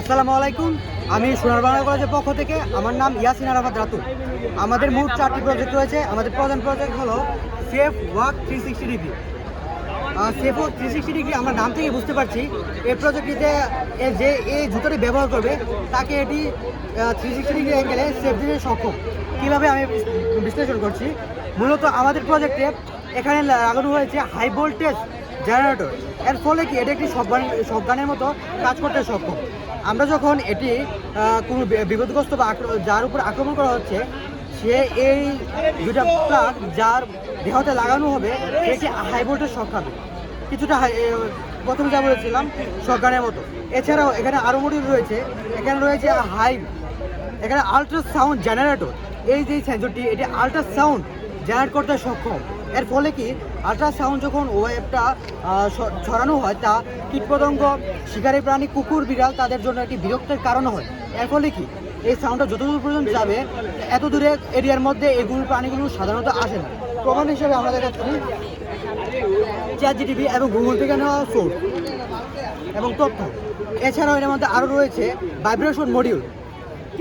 আসসালামু আলাইকুম। আমি সোনার বাংলা কলেজের পক্ষ থেকে, আমার নাম ইয়াসিন আরাফাত রাতুল। আমাদের মোট 4টি প্রজেক্ট রয়েছে। আমাদের প্রধান প্রজেক্ট হলো safe work 360 degree. Safe work 360 degree আমরা নাম থেকে বুঝতে পারছি এই প্রজেক্টটিতে যে এই জুতোটি ব্যবহার করবে তাকে এটি 360 ডিগ্রি অ্যাঙ্গেলে সেফ দিতে সক্ষম। কীভাবে আমি বিশ্লেষণ করছি, মূলত আমাদের প্রজেক্টে এখানে লাগানো হয়েছে হাই ভোল্টেজ জেনারেটর। এর ফলে কি এটি একটি শটগানের মতো কাজ করতে সক্ষম। আমরা যখন এটি কোনো বিপদগ্রস্ত বা যার উপর আক্রমণ করা হচ্ছে, সে এই দুটা প্লাগ যার দেহতে লাগানো হবে সেটি হাই ভোল্টেজ শক খাবে, কিছুটা প্রথমে যা বলেছিলাম শটগানের মতো। এছাড়াও এখানে আরও মডিউল রয়েছে। এখানে রয়েছে এখানে আল্ট্রাসাউন্ড জেনারেটর। এই যে সেন্সরটি, এটি আল্ট্রাসাউন্ড জেনারেট করতে সক্ষম। এর ফলে কি আল্ট্রাসাউন্ড যখন ওয়েভটা ছড়ানো হয়, তা কীটপতঙ্গ, শিকারী প্রাণী, কুকুর, বিড়াল তাদের জন্য একটি বিরক্তের কারণ হয়। এর ফলে কি এই সাউন্ডটা যতদূর পর্যন্ত যাবে, এত দূরে এরিয়ার মধ্যে এগুলো প্রাণীগুলো সাধারণত আসে না। প্রমাণ হিসেবে আমরা দেখাচ্ছি ChatGPT এবং গুগল থেকে নেওয়া সোর্স এবং তথ্য। এছাড়াও এর মধ্যে আরও রয়েছে ভাইব্রেশন মডিউল।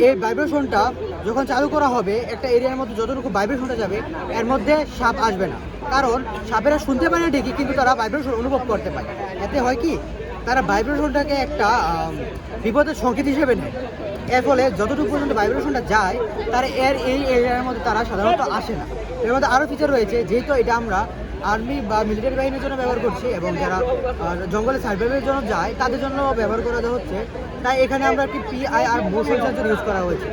এই ভাইব্রেশনটা যখন চালু করা হবে, একটা এরিয়ার মধ্যে যতটুকু ভাইব্রেশনটা যাবে এর মধ্যে সাপ আসবে না, কারণ সাপেরা শুনতে পারে না ঠিকই, কিন্তু তারা ভাইব্রেশন অনুভব করতে পারে। এতে হয় কি, তারা ভাইব্রেশনটাকে একটা বিপদের সংকেত হিসেবে নেয়। এর ফলে যতটুকু পর্যন্ত ভাইব্রেশনটা যায়, তারা এই এরিয়ার মধ্যে তারা সাধারণত আসে না। এর মধ্যে আরও ফিচার রয়েছে, যেহেতু এটা আমরা আর্মি বা মিলিটারি বাহিনীর জন্য ব্যবহার করছি এবং যারা জঙ্গলে সার্ভাইভের জন্য যায় তাদের জন্য ব্যবহার করা হচ্ছে, তাই এখানে আমরা একটি PIR মোশন সেন্সর ইউজ করা হয়েছে।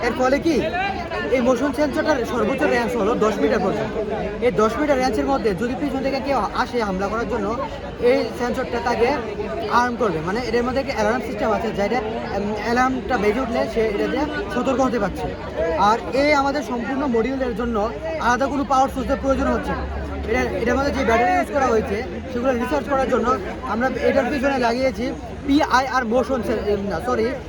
এর ফলে কি এই মোশন সেন্সরটার সর্বোচ্চ রেঞ্জ হলো 10 মিটার পর্যন্ত। এই 10 মিটার রেঞ্জের মধ্যে যদি পিছন থেকে কেউ আসে হামলা করার জন্য, এই সেন্সরটা তাকে আর্ম করবে। মানে এর মধ্যে একটা অ্যালার্ম সিস্টেম আছে, যেটা অ্যালার্মটা বেজে উঠলে সে এটাতে সতর্ক হতে পারছে। আর এই আমাদের সম্পূর্ণ মডিউলের জন্য আলাদা কোনো পাওয়ার সোর্সের প্রয়োজন হচ্ছে না। এটার মধ্যে যে ব্যাটারি ইউজ করা হয়েছে সেগুলো রিসার্চ করার জন্য আমরা এটার পিছনে লাগিয়েছি PIR মোশন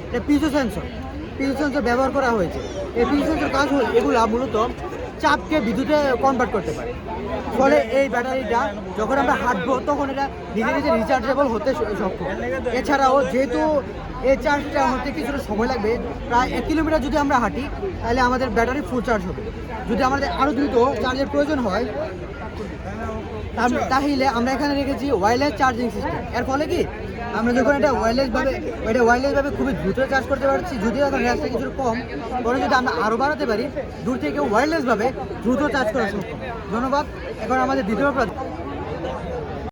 এটা পিজো সেন্সর ব্যবহার করা হয়েছে। এই পিজো সেন্সর কাজ হল এগুলো মূলত চাপকে বিদ্যুতে কনভার্ট করতে পারে। ফলে এই ব্যাটারিটা যখন আমরা হাঁটবো তখন এটা নিজে নিজে রিচার্জেবল হতে সক্ষম। এছাড়াও যেহেতু এই চার্জটা হতে কিছুটা সময় লাগবে, প্রায় 1 কিলোমিটার যদি আমরা হাঁটি তাহলে আমাদের ব্যাটারি ফুল চার্জ হবে। যদি আমাদের আরও দ্রুত চার্জের প্রয়োজন হয়, তাহলে আমরা এখানে রেখেছি ওয়্যারলেস চার্জিং সিস্টেম। এর ফলে কি আমরা যখন এটা ওয়্যারলেসভাবে খুবই দ্রুত চার্জ করতে পারছি, যদিও এখন রেঞ্জটা কিছু কম, পরে যদি আমরা আরও বাড়াতে পারি, দূর থেকে ওয়্যারলেসভাবে দ্রুত চার্জ করা সম্ভব। ধন্যবাদ। এখন আমাদের দ্বিতীয়